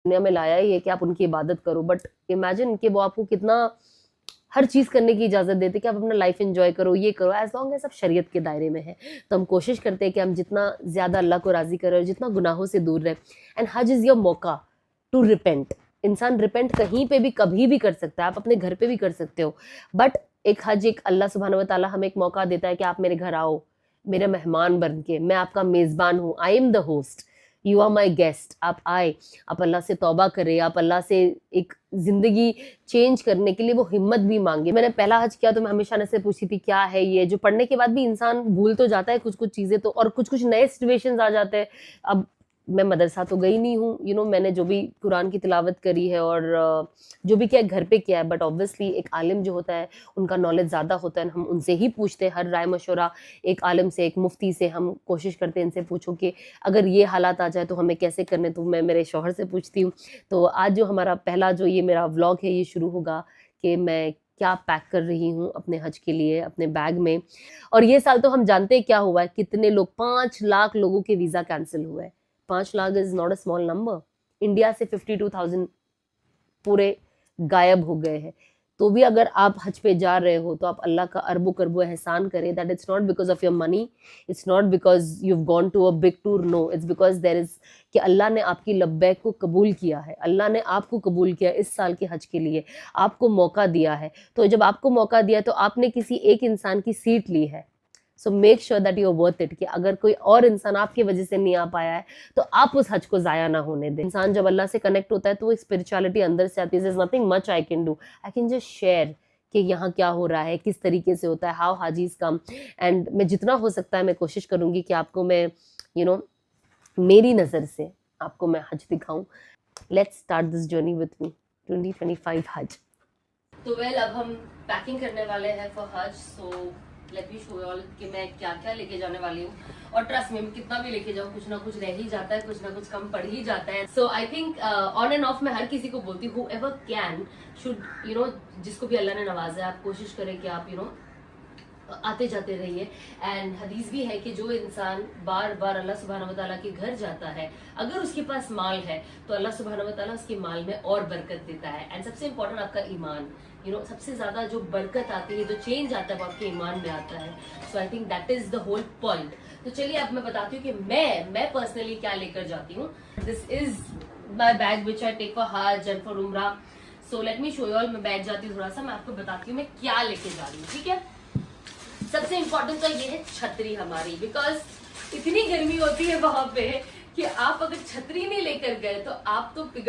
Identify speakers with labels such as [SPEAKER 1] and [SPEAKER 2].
[SPEAKER 1] दुनिया में लाया ही है कि आप उनकी इबादत करो, बट इमेजिन कि वो आपको कितना हर चीज करने की इजाजत देते कि आप अपना लाइफ एंजॉय करो, ये करो, एज लॉन्ग एज आप शरीयत के दायरे में है। तो हम कोशिश करते हैं कि हम जितना ज्यादा अल्लाह को राजी करें और जितना गुनाहों से दूर रहे। एंड हज इज योर मौका टू रिपेंट। इंसान रिपेंट कहीं पे भी कभी भी कर सकता है, आप अपने घर पे भी कर सकते हो, बट एक हज, एक अल्लाह सुब्हानहू व तआला हमें एक मौका देता है कि आप मेरे घर आओ, मेरे मेहमान बन के, मैं आपका मेजबान हूँ, I am the host, you are my guest. आप आए, आप अल्लाह से तौबा करें, आप अल्लाह से एक जिंदगी चेंज करने के लिए वो हिम्मत भी मांगे। मैंने पहला हज किया तो मैं हमेशा अनस से पूछती थी क्या है ये, जो पढ़ने के बाद भी इंसान भूल तो जाता है कुछ कुछ चीजें, तो और कुछ कुछ नए सिचुएशंस आ जाते हैं। अब मैं मदरसा तो गई नहीं हूँ, मैंने जो भी कुरान की तिलावत करी है और जो भी किया घर पे किया है, बट ऑब्वियसली एक आलिम जो होता है उनका नॉलेज ज़्यादा होता है, हम उनसे ही पूछते हैं हर राय मशवरा। एक आलिम से, एक मुफ्ती से हम कोशिश करते हैं इनसे पूछो कि अगर ये हालात आ जाए तो हमें कैसे करने, तो मैं मेरे शौहर से पूछती हूँ। तो आज जो हमारा पहला जो ये मेरा व्लॉग है ये शुरू होगा कि मैं क्या पैक कर रही हूँ अपने हज के लिए अपने बैग में। और ये साल तो हम जानते हैं क्या हुआ है, कितने लोग, 5 लाख लोगों के वीज़ा कैंसिल हुए हैं। 5 lakh is not a small number. India से 52,000 पूरे गायब हो गए हैं। तो भी अगर आप हज पे जा रहे हो तो आप अल्लाह का अरबों करबो एहसान करें, that it's not because of your money, it's not because you have gone to a big tour, no, it's because there is कि अल्लाह ने आपकी लब्बैक को कबूल किया है, अल्लाह ने आपको कबूल किया इस साल के हज के लिए, आपको मौका दिया है। तो जब आपको मौका दिया तो आपने किसी एक इंसान की सीट ली है। So make sure that you are worth it, कि अगर कोई और इंसान आपकी वजह से नहीं आ पाया है तो आप उस हज को जाया ना होने दें। इंसान जब अल्लाह से कनेक्ट होता है तो वो स्पिरिचुअलिटी अंदर से आती है। There is nothing much I can do, I can just share कि यहाँ क्या हो रहा है, किस तरीके से होता है, हाउ हाजीज कम। एंड मैं जितना हो सकता है मैं कोशिश करूंगी कि आपको मैं मेरी नज़र से आपको मैं हज दिखाऊं। Let's start this journey with me 2025 हज। तो अब हम पैकिंग करने वाले हैं फॉर हज। सो let me show you all कि मैं क्या क्या लेके जाने वाली हूँ। और ट्रस्ट में कितना भी लेके जाऊँ कुछ ना कुछ रह ही जाता है, कुछ ना कुछ कम पड़ ही जाता है। So I think on and off मैं हर किसी को बोलती हूँ, एवर कैन शुड जिसको भी अल्लाह ने नवाजा है आप कोशिश करें कि आप आते जाते रहिए। एंड हदीस भी है कि जो इंसान बार बार अल्लाह सुब्हानहू व तआला के घर जाता है, अगर उसके पास माल है तो अल्लाह सुब्हानहू व तआला उसके माल में और बरकत देता है। एंड सबसे इम्पोर्टेंट आपका ईमान, सबसे ज्यादा जो बरकत आती है, जो चेंज आता है वो आपके ईमान में आता है। So I think that is the whole point. तो चलिए अब मैं बताती हूँ कि मैं पर्सनली क्या लेकर जाती हूँ। This is my bag which I take for हज एंड फॉर उम्रा। So let me show you all. मैं बैठ जाती हूँ थोड़ा सा, मैं आपको बताती हूँ मैं क्या लेके जा रही हूँ, ठीक है। सबसे इम्पोर्टेंट तो ये है छतरी हमारी, बिकॉज इतनी गर्मी होती है वहां पे कि आप अगर छतरी नहीं लेकर गए तो आप तो पिघल